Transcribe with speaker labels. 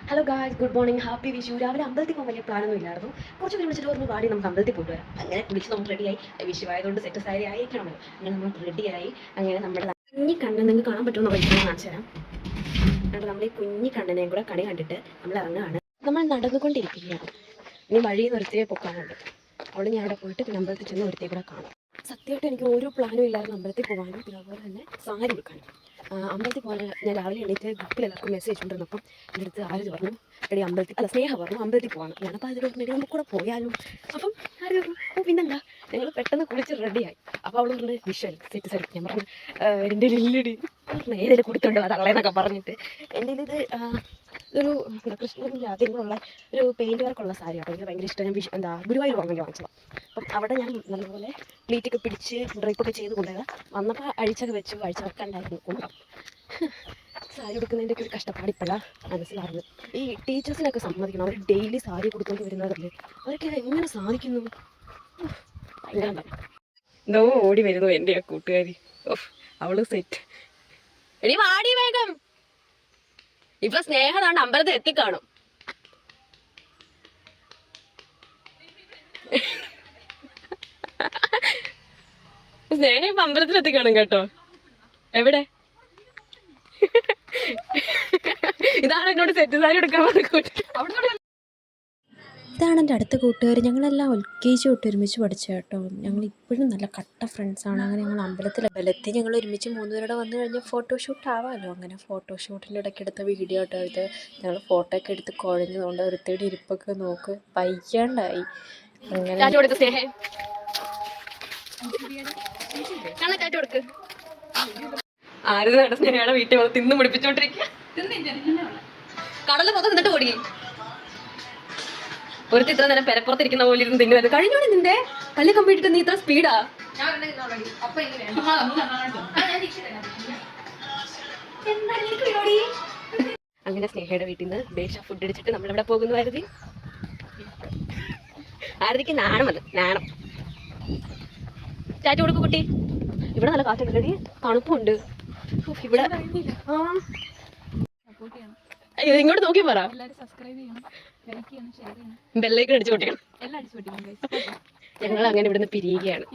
Speaker 1: Hello guys, good morning, happy Vishu. രാവിലെ അമ്പലത്തിൽ പോകാൻ വലിയ പ്ലാനൊന്നും ഇല്ലായിരുന്നു. കുറച്ച് പേര് വിളിച്ചിട്ട് പറഞ്ഞു വാടി നമുക്ക് അമ്പലത്തിൽ പോയിട്ട് വരാം. അങ്ങനെ കുളിച്ച് നമ്മൾ റെഡിയായി. വിഷു ആയതുകൊണ്ട് സെറ്റ് സാരി ആയിരിക്കണമല്ലോ. അങ്ങനെ നമ്മൾ റെഡിയായി. അങ്ങനെ നമ്മുടെ കുഞ്ഞി കണ്ണൻ നിങ്ങൾക്ക് കാണാൻ പറ്റുമെന്ന് വൈകിട്ട് കാണിച്ചു തരാം. എന്നിട്ട് നമ്മൾ ഈ കുഞ്ഞി കണ്ണനെയും കൂടെ കണി കണ്ടിട്ട് നമ്മൾ ഇറങ്ങുകയാണ്. നമ്മൾ നടന്നുകൊണ്ടിരിക്കുകയാണ്. ഇനി വഴിയിൽ നിർത്തിയേ പൊക്കാനുണ്ട്. അവിടെ ഞാൻ അവിടെ പോയിട്ട് പിന്നെ അമ്പലത്തിൽ ചെന്ന് ഒരുത്തേ കൂടെ കാണാം. സത്യമായിട്ട് എനിക്ക് ഓരോ പ്ലാനും ഇല്ലായിരുന്നു അമ്പലത്തിൽ പോകാനും പിന്നെ അതുപോലെ തന്നെ സാരി എടുക്കാനും. അമ്പലത്തിൽ പോകാൻ ഞാൻ രാവിലെ എണീറ്റ് ഗ്രൂപ്പിൽ എല്ലാവർക്കും മെസ്സേജ് കൊണ്ടിരുന്നപ്പം എൻ്റെ അടുത്ത് ആര് പറഞ്ഞു എടി അമ്പലത്തിൽ അല്ല സ്നേഹ പറഞ്ഞു അമ്പലത്തിൽ പോകാൻ. ഞാനപ്പോൾ അതിൽ പറഞ്ഞു എടി നമുക്ക് കൂടെ പോയാലും. അപ്പം ആര് പറഞ്ഞു ഓ പിന്നെന്താ ഞങ്ങൾ പെട്ടെന്ന് കുളിച്ച് റെഡിയായി. അപ്പോൾ അവൾ പറഞ്ഞു വിഷൽ സെറ്റ് സാരി. ഞാൻ പറഞ്ഞു എൻ്റെ ഇല്ലടി ഏതെങ്കിലും കൊടുത്തുണ്ടോ അതള്ളേന്നൊക്കെ പറഞ്ഞിട്ട് എൻ്റെ ഇത് ഇതൊരു കൃഷ്ണൻ അതിനുള്ള ഒരു പെയിൻറ്റ് വർക്കുള്ള സാരിയാണ്. എനിക്ക് ഭയങ്കര ഇഷ്ടം. ഞാൻ എന്താ ഗുരുവായൂർ വാങ്ങി വാങ്ങിച്ചതാണ്. അപ്പം അവിടെ ഞാൻ നല്ലപോലെ പ്ലീറ്റൊക്കെ പിടിച്ച് ഡ്രൈപ്പൊക്കെ ചെയ്ത് കൊണ്ടുപോയത് വന്നപ്പോൾ അഴിച്ചൊക്കെ വെച്ചു. അഴിച്ച് വെക്കണ്ടായിരുന്നു കൊണ്ടുപോകാം. സാരി കൊടുക്കുന്നതിൻ്റെ ഒക്കെ ഒരു കഷ്ടപ്പാടിപ്പോഴാണ് മനസ്സിലാവുന്നത്. ഈ ടീച്ചേഴ്സിനൊക്കെ സമ്മതിക്കണം. അവർ ഡെയിലി സാരി കൊടുത്തുകൊണ്ട് വരുന്നതല്ലേ, അവരൊക്കെ എങ്ങനെ സാധിക്കുന്നു? ഭയങ്കര എന്തോ ഓടി വരുന്നു എൻ്റെ ആ കൂട്ടുകാരി. അവള് സെറ്റ്. എടി വാടി വേഗം. ഇപ്പൊ സ്നേഹതാണ്ട് അമ്പലത്തിൽ എത്തിക്കാണും. സ്നേഹം ഇപ്പൊ അമ്പലത്തിൽ എത്തിക്കാണും കേട്ടോ. എവിടെ? ഇതാണ് എന്നോട് സെറ്റ് സാരി എടുക്കാൻ പറഞ്ഞ.
Speaker 2: ഇതാണ് എൻ്റെ അടുത്ത കൂട്ടുകാർ. ഞങ്ങളെല്ലാം LKG തൊട്ട് ഒരുമിച്ച് പഠിച്ച കേട്ടോ. ഞങ്ങൾ ഇപ്പോഴും നല്ല കട്ട ഫ്രണ്ട്സാണ്. അങ്ങനെ ഞങ്ങൾ അമ്പലത്തിൽ ഞങ്ങൾ ഒരുമിച്ച് 3 പേരുടെ വന്നു കഴിഞ്ഞാൽ ഫോട്ടോഷൂട്ട് ആവാമല്ലോ. അങ്ങനെ ഫോട്ടോഷൂട്ടിൻ്റെ ഇടയ്ക്ക് എടുത്ത വീഡിയോ കേട്ടോ ഇത്. ഞങ്ങൾ ഫോട്ടോ ഒക്കെ എടുത്ത് കുഴഞ്ഞതുകൊണ്ട് ഒരുത്തയുടെ ഇരിപ്പൊക്കെ നോക്ക് വയ്യാണ്ടായി. അങ്ങനെ
Speaker 1: ആരും സ്നേഹയുടെ വീട്ടിൽ വന്ന് തിന്ന് പിടിപ്പിച്ചോണ്ടിരിക്കുക. കടല് മൊത്തം നിന്നിട്ട് ഓടി. ഒരുത്തി ഇത്ര നേരം പെരപ്പുറത്തിരിക്കുന്ന പോലെ ഇരുന്ന് തിന്നുന്നത് കഴിഞ്ഞോടെ. നിന്റെ പള്ളി കമ്പിട്ടിട്ട് നീ ഇത്ര സ്പീഡാ? അങ്ങനെ സ്നേഹയുടെ വീട്ടിൽ നിന്ന് ദേശ ഫുഡ് അടിച്ചിട്ട് നമ്മളിവിടെ പോകുന്നു. ആരതിക്ക് നാണം. അത് നാണം. ചാറ്റ് കൊടുക്കും കുട്ടി. ഇവിടെ നല്ല കാറ്റുണ്ടടി, തണുപ്പുണ്ട് ഇവിടെ. അയ്യോ ഇങ്ങോട്ട് നോക്കി പറ. ബെല്ലൈക്കൺ അടിച്ചു പൊട്ടിക്കണം. ഞങ്ങൾ അങ്ങനെ ഇവിടുന്ന് പിരിയുകയാണ്.